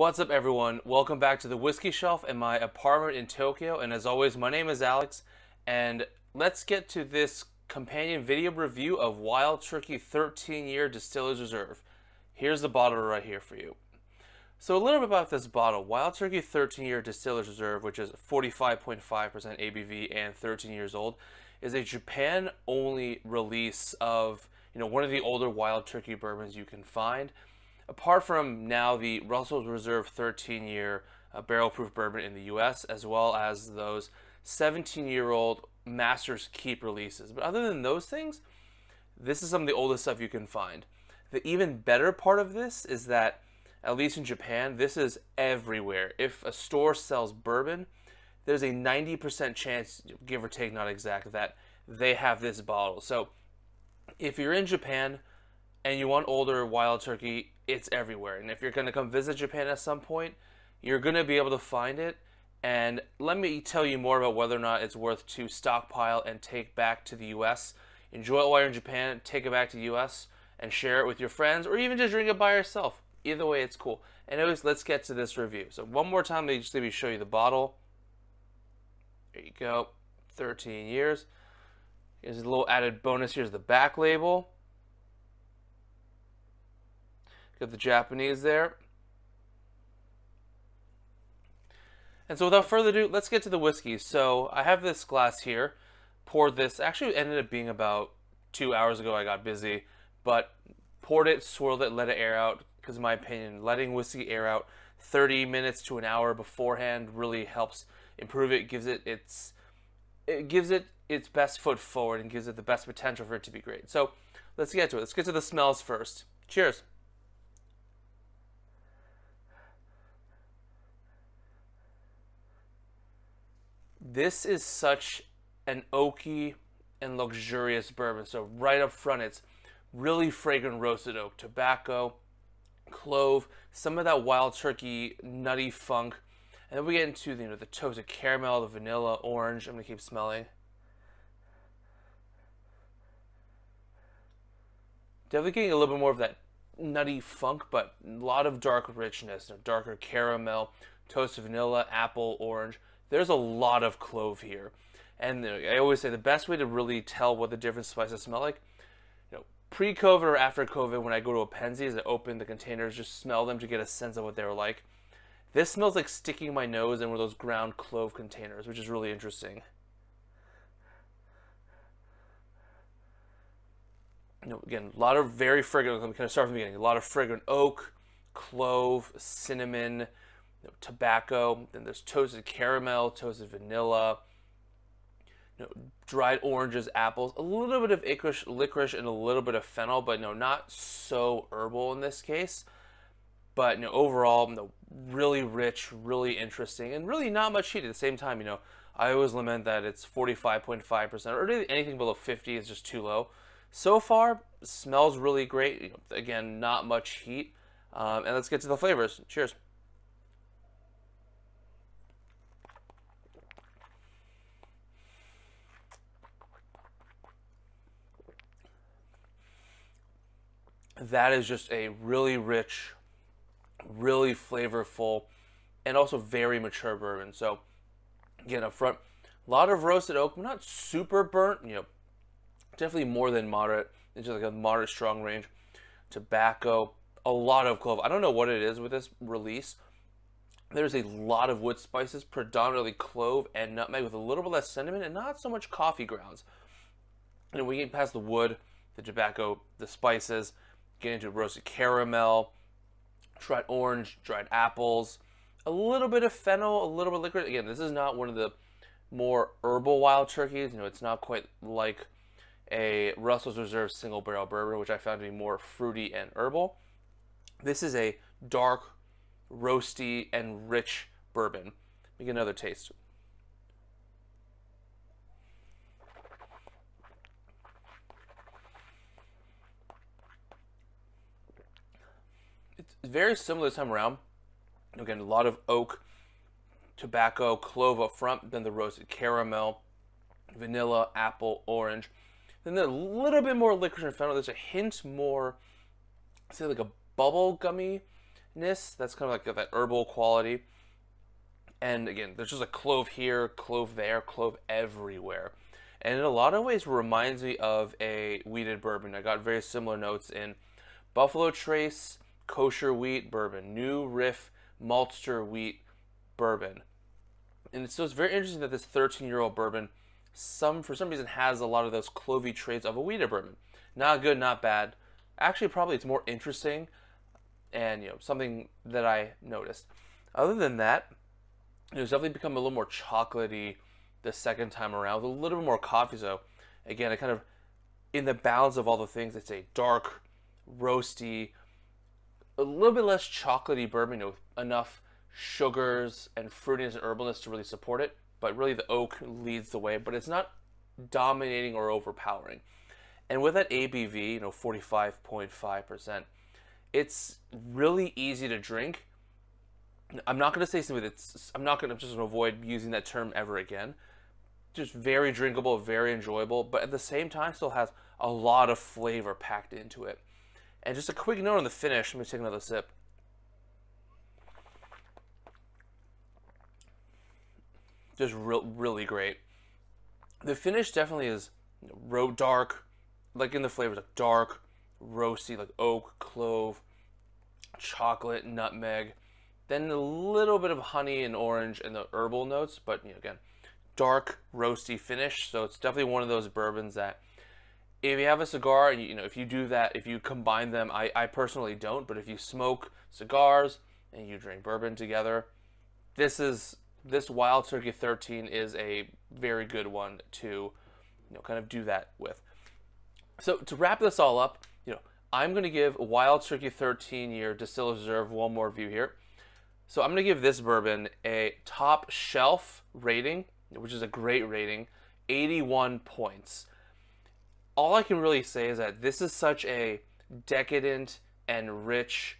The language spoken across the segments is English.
What's up, everyone? Welcome back to the Whiskey Shelf in my apartment in Tokyo. And as always, my name is Alex, and let's get to this companion video review of Wild Turkey 13-year Distiller's Reserve. Here's the bottle right here for you. So a little bit about this bottle. Wild Turkey 13-year Distiller's Reserve, which is 45.5% ABV and 13 years old, is a Japan-only release of one of the older Wild Turkey bourbons you can find. Apart from now the Russell's Reserve 13-year barrel-proof bourbon in the US, as well as those 17-year-old Master's Keep releases. But other than those things, this is some of the oldest stuff you can find. The even better part of this is that, at least in Japan, this is everywhere. If a store sells bourbon, there's a 90% chance, give or take, not exact, that they have this bottle. So if you're in Japan and you want older Wild Turkey, it's everywhere. And if you're going to come visit Japan at some point, you're going to be able to find it. And let me tell you more about whether or not it's worth to stockpile and take back to the US. Enjoy it while you're in Japan, take it back to the US, and share it with your friends, or even just drink it by yourself. Either way, it's cool. Anyways, let's get to this review. So one more time, let me show you the bottle. There you go, 13 years. Here's a little added bonus. Here's the back label. Got the Japanese there. And so without further ado, let's get to the whiskey. So I have this glass here. Poured this. Actually, it ended up being about 2 hours ago. I got busy. But poured it, swirled it, let it air out. Because in my opinion, letting whiskey air out 30 minutes to an hour beforehand really helps improve it. It gives it its best foot forward and gives it the best potential for it to be great. So let's get to it. Let's get to the smells first. Cheers. This is such an oaky and luxurious bourbon. So right up front, it's really fragrant roasted oak, tobacco, clove, some of that Wild Turkey nutty funk. And then we get into the toasted caramel, the vanilla, orange. I'm going to keep smelling. Definitely getting a little bit more of that nutty funk, but a lot of dark richness, darker caramel, toasted vanilla, apple, orange. There's a lot of clove here. And I always say the best way to really tell what the different spices smell like, pre-COVID or after COVID, when I go to a Penzies, I open the containers, just smell them to get a sense of what they're like. This smells like sticking my nose in one of those ground clove containers, which is really interesting. Again, a lot of very fragrant, I'm going to start from the beginning, a lot of fragrant oak, clove, cinnamon, tobacco, then there's toasted caramel, toasted vanilla, dried oranges, apples, a little bit of licorice, and a little bit of fennel, but not so herbal in this case. But overall, really rich, really interesting, and really not much heat at the same time. I always lament that it's 45.5%, or anything below 50 is just too low. So far, smells really great. Again, not much heat. And let's get to the flavors. Cheers. That is just a really rich, really flavorful, and also very mature bourbon. So again, up front, a lot of roasted oak, not super burnt, definitely more than moderate, into like a moderate strong range. Tobacco, a lot of clove. I don't know what it is with this release. There's a lot of wood spices, predominantly clove and nutmeg, with a little bit less cinnamon and not so much coffee grounds. And we get past the wood, the tobacco, the spices, get into roasted caramel, dried orange, dried apples, a little bit of fennel, a little bit of licorice. Again, this is not one of the more herbal Wild Turkeys. It's not quite like a Russell's Reserve single barrel bourbon, which I found to be more fruity and herbal. This is a dark, roasty, and rich bourbon. Let me get another taste. It's very similar this time around. Again, a lot of oak, tobacco, clove up front, then the roasted caramel, vanilla, apple, orange. Then a little bit more licorice and fennel. There's a hint more, say like a bubble gummy cloveness. That's kind of like that herbal quality. And again, there's just a clove here, clove there, clove everywhere. And in a lot of ways reminds me of a wheated bourbon. I got very similar notes in Buffalo Trace, kosher wheat bourbon, New Riff maltster wheat bourbon. And so it's very interesting that this 13-year-old bourbon, for some reason, has a lot of those clovey traits of a wheated bourbon. Not good, not bad. Actually, probably it's more interesting, and something that I noticed. Other than that, it's definitely become a little more chocolatey the second time around, with a little bit more coffee. So again, I kind of, in the balance of all the things, it's a dark, roasty, a little bit less chocolatey bourbon, with enough sugars and fruitiness and herbalness to really support it. But really the oak leads the way, but it's not dominating or overpowering. And with that ABV, 45.5%, it's really easy to drink. I'm not going to say something I'm just going to avoid using that term ever again. Just very drinkable, very enjoyable, but at the same time still has a lot of flavor packed into it. And just a quick note on the finish. Let me take another sip. Just really great. The finish definitely is dark, like in the flavors, like dark, roasty, like oak, clove, chocolate, nutmeg. Then a little bit of honey and orange and the herbal notes, but again, dark, roasty finish. So it's definitely one of those bourbons that if you have a cigar and if you do that, if you combine them, I personally don't, but if you smoke cigars and you drink bourbon together, this Wild Turkey 13 is a very good one to kind of do that with. So to wrap this all up, I'm going to give Wild Turkey 13-year Distiller's Reserve one more view here. So I'm going to give this bourbon a top shelf rating, which is a great rating, 81 points. All I can really say is that this is such a decadent and rich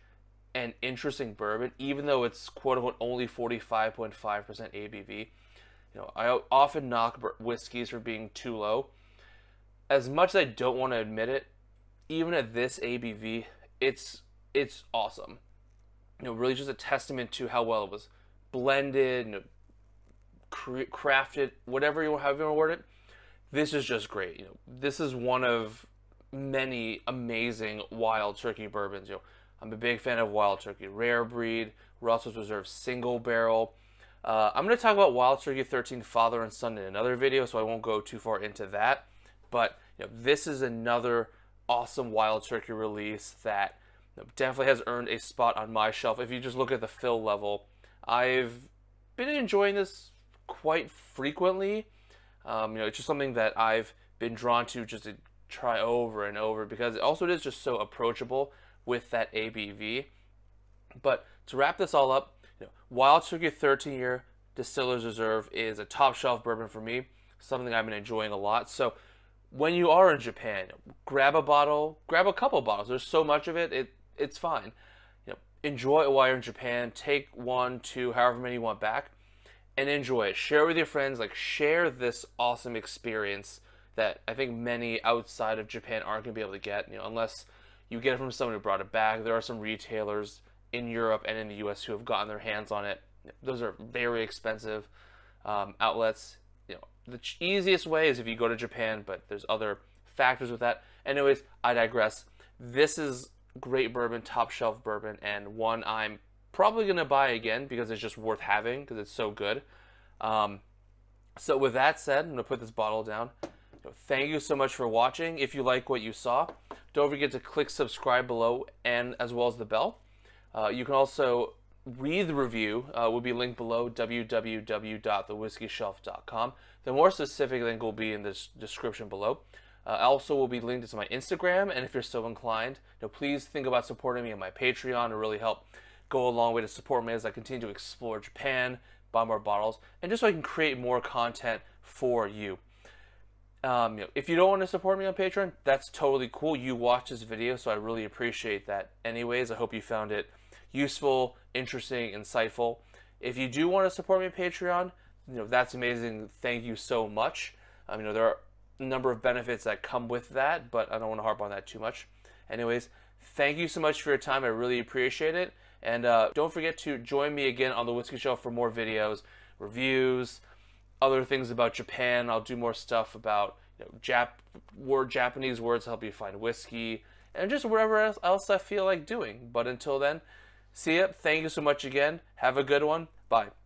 and interesting bourbon, even though it's quote-unquote only 45.5% ABV. I often knock whiskeys for being too low. As much as I don't want to admit it, even at this ABV, it's awesome. Really just a testament to how well it was blended, crafted, however you want to word it. This is just great. This is one of many amazing Wild Turkey bourbons. I'm a big fan of Wild Turkey Rare Breed, Russell's Reserve Single Barrel. I'm going to talk about Wild Turkey 13 Father and Son in another video, so I won't go too far into that. But this is another awesome Wild Turkey release that definitely has earned a spot on my shelf. If you just look at the fill level, I've been enjoying this quite frequently. It's just something that I've been drawn to just to try over and over, because also it is just so approachable with that ABV. But to wrap this all up, Wild Turkey 13-year Distiller's Reserve is a top shelf bourbon for me, something I've been enjoying a lot. So when you are in Japan, grab a bottle, grab a couple bottles. There's so much of it, it's fine. Enjoy it while you're in Japan. Take 1, 2, however many you want back, and enjoy it. Share it with your friends. Share this awesome experience that I think many outside of Japan aren't going to be able to get, unless you get it from someone who brought it back. There are some retailers in Europe and in the US who have gotten their hands on it. Those are very expensive outlets. The easiest way is if you go to Japan, but there's other factors with that. Anyways, I digress. This is great bourbon, top shelf bourbon, and one I'm probably going to buy again because it's just worth having because it's so good. So with that said, I'm going to put this bottle down. Thank you so much for watching. If you like what you saw, don't forget to click subscribe below, and as well as the bell. You can also read the review, will be linked below, www.thewhiskeyshelf.com. The more specific link will be in the description below. Also will be linked to my Instagram, and if you're so inclined, please think about supporting me on my Patreon to really help go a long way to support me as I continue to explore Japan, buy more bottles, and just so I can create more content for you. If you don't want to support me on Patreon, that's totally cool. You watch this video, so I really appreciate that. Anyways, I hope you found it useful, interesting, insightful. If you do want to support me on Patreon, that's amazing. Thank you so much. There are a number of benefits that come with that, but I don't want to harp on that too much. Anyways, thank you so much for your time. I really appreciate it. And don't forget to join me again on the Whiskey Shelf for more videos, reviews, other things about Japan. I'll do more stuff about Japanese words to help you find whiskey, and just whatever else I feel like doing. But until then, see ya. Thank you so much again. Have a good one. Bye.